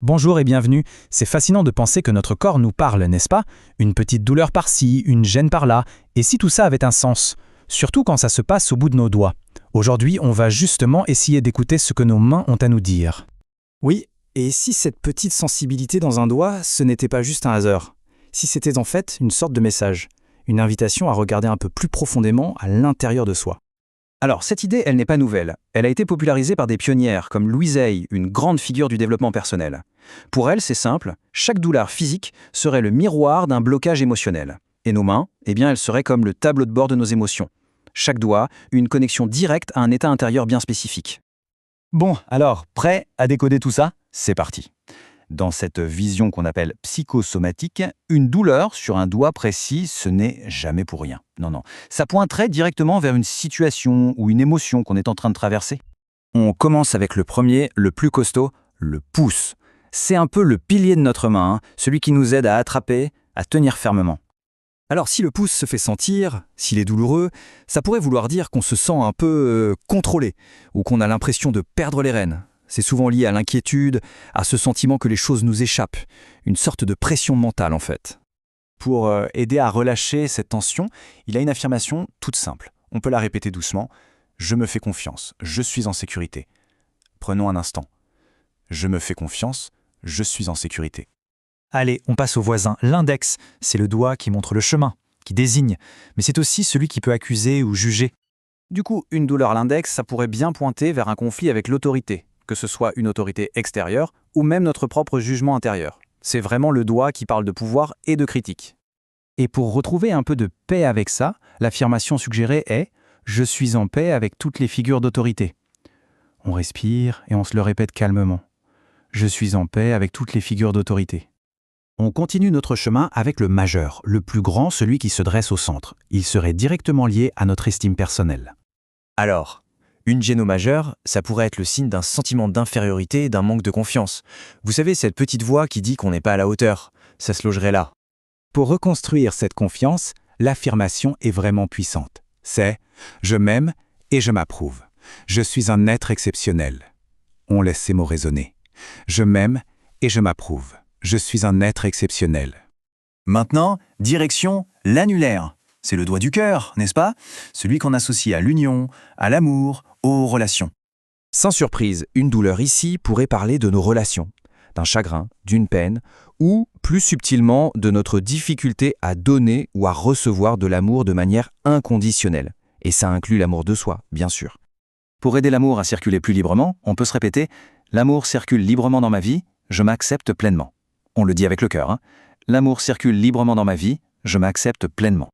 Bonjour et bienvenue. C'est fascinant de penser que notre corps nous parle, n'est-ce pas? Une petite douleur par-ci, une gêne par-là. Et si tout ça avait un sens? Surtout quand ça se passe au bout de nos doigts. Aujourd'hui, on va justement essayer d'écouter ce que nos mains ont à nous dire. Oui, et si cette petite sensibilité dans un doigt, ce n'était pas juste un hasard? Si c'était en fait une sorte de message, une invitation à regarder un peu plus profondément à l'intérieur de soi. Alors, cette idée, elle n'est pas nouvelle. Elle a été popularisée par des pionnières comme Louise Hay, une grande figure du développement personnel. Pour elle, c'est simple, chaque douleur physique serait le miroir d'un blocage émotionnel. Et nos mains, eh bien, elles seraient comme le tableau de bord de nos émotions. Chaque doigt, une connexion directe à un état intérieur bien spécifique. Bon, alors, prêt à décoder tout ça? C'est parti. Dans cette vision qu'on appelle psychosomatique, une douleur sur un doigt précis, ce n'est jamais pour rien. Non. Ça pointerait directement vers une situation ou une émotion qu'on est en train de traverser. On commence avec le premier, le plus costaud, le pouce. C'est un peu le pilier de notre main, celui qui nous aide à attraper, à tenir fermement. Alors si le pouce se fait sentir, s'il est douloureux, ça pourrait vouloir dire qu'on se sent un peu contrôlé, ou qu'on a l'impression de perdre les rênes. C'est souvent lié à l'inquiétude, à ce sentiment que les choses nous échappent, une sorte de pression mentale en fait. Pour aider à relâcher cette tension, il y a une affirmation toute simple. On peut la répéter doucement. Je me fais confiance, je suis en sécurité. Prenons un instant. Je me fais confiance, je suis en sécurité. Allez, on passe au voisin. L'index, c'est le doigt qui montre le chemin, qui désigne, mais c'est aussi celui qui peut accuser ou juger. Du coup, une douleur à l'index, ça pourrait bien pointer vers un conflit avec l'autorité, que ce soit une autorité extérieure ou même notre propre jugement intérieur. C'est vraiment le doigt qui parle de pouvoir et de critique. Et pour retrouver un peu de paix avec ça, l'affirmation suggérée est « Je suis en paix avec toutes les figures d'autorité ». On respire et on se le répète calmement. « Je suis en paix avec toutes les figures d'autorité ». On continue notre chemin avec le majeur, le plus grand, celui qui se dresse au centre. Il serait directement lié à notre estime personnelle. Alors, une gêne au majeur, ça pourrait être le signe d'un sentiment d'infériorité, d'un manque de confiance. Vous savez, cette petite voix qui dit qu'on n'est pas à la hauteur, ça se logerait là. Pour reconstruire cette confiance, l'affirmation est vraiment puissante. C'est « je m'aime et je m'approuve. Je suis un être exceptionnel ». On laisse ces mots résonner. « Je m'aime et je m'approuve. Je suis un être exceptionnel ». Maintenant, direction l'annulaire. C'est le doigt du cœur, n'est-ce pas? Celui qu'on associe à l'union, à l'amour, aux relations. Sans surprise, une douleur ici pourrait parler de nos relations, d'un chagrin, d'une peine, ou, plus subtilement, de notre difficulté à donner ou à recevoir de l'amour de manière inconditionnelle. Et ça inclut l'amour de soi, bien sûr. Pour aider l'amour à circuler plus librement, on peut se répéter « L'amour circule librement dans ma vie, je m'accepte pleinement ». On le dit avec le cœur, hein. L'amour circule librement dans ma vie, je m'accepte pleinement.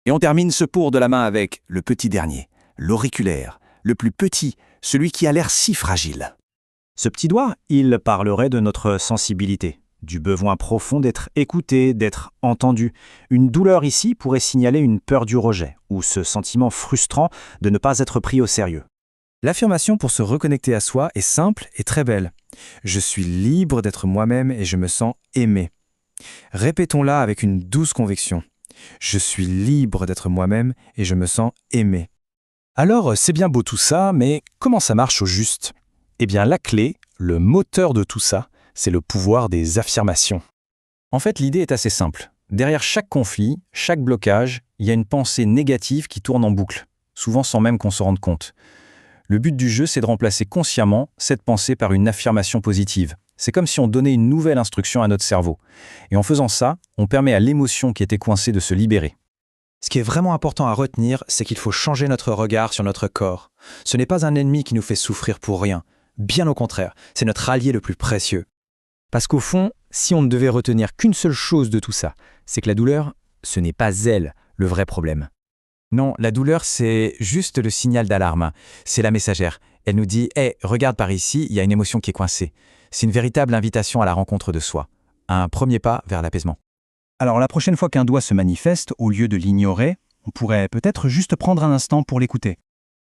Et on termine ce pour de la main avec le petit dernier, l'auriculaire, le plus petit, celui qui a l'air si fragile. Ce petit doigt, il parlerait de notre sensibilité, du besoin profond d'être écouté, d'être entendu. Une douleur ici pourrait signaler une peur du rejet, ou ce sentiment frustrant de ne pas être pris au sérieux. L'affirmation pour se reconnecter à soi est simple et très belle. Je suis libre d'être moi-même et je me sens aimé. Répétons-la avec une douce conviction. Je suis libre d'être moi-même et je me sens aimé. Alors, c'est bien beau tout ça, mais comment ça marche au juste? Eh bien, la clé, le moteur de tout ça, c'est le pouvoir des affirmations. En fait, l'idée est assez simple. Derrière chaque conflit, chaque blocage, il y a une pensée négative qui tourne en boucle, souvent sans même qu'on se rende compte. Le but du jeu, c'est de remplacer consciemment cette pensée par une affirmation positive. C'est comme si on donnait une nouvelle instruction à notre cerveau. Et en faisant ça, on permet à l'émotion qui était coincée de se libérer. Ce qui est vraiment important à retenir, c'est qu'il faut changer notre regard sur notre corps. Ce n'est pas un ennemi qui nous fait souffrir pour rien. Bien au contraire, c'est notre allié le plus précieux. Parce qu'au fond, si on ne devait retenir qu'une seule chose de tout ça, c'est que la douleur, ce n'est pas elle le vrai problème. Non, la douleur, c'est juste le signal d'alarme. C'est la messagère. Elle nous dit « Hey, regarde par ici, il y a une émotion qui est coincée ». C'est une véritable invitation à la rencontre de soi. Un premier pas vers l'apaisement. Alors la prochaine fois qu'un doigt se manifeste, au lieu de l'ignorer, on pourrait peut-être juste prendre un instant pour l'écouter.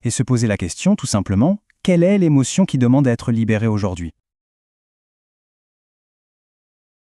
Et se poser la question, tout simplement, quelle est l'émotion qui demande à être libérée aujourd'hui?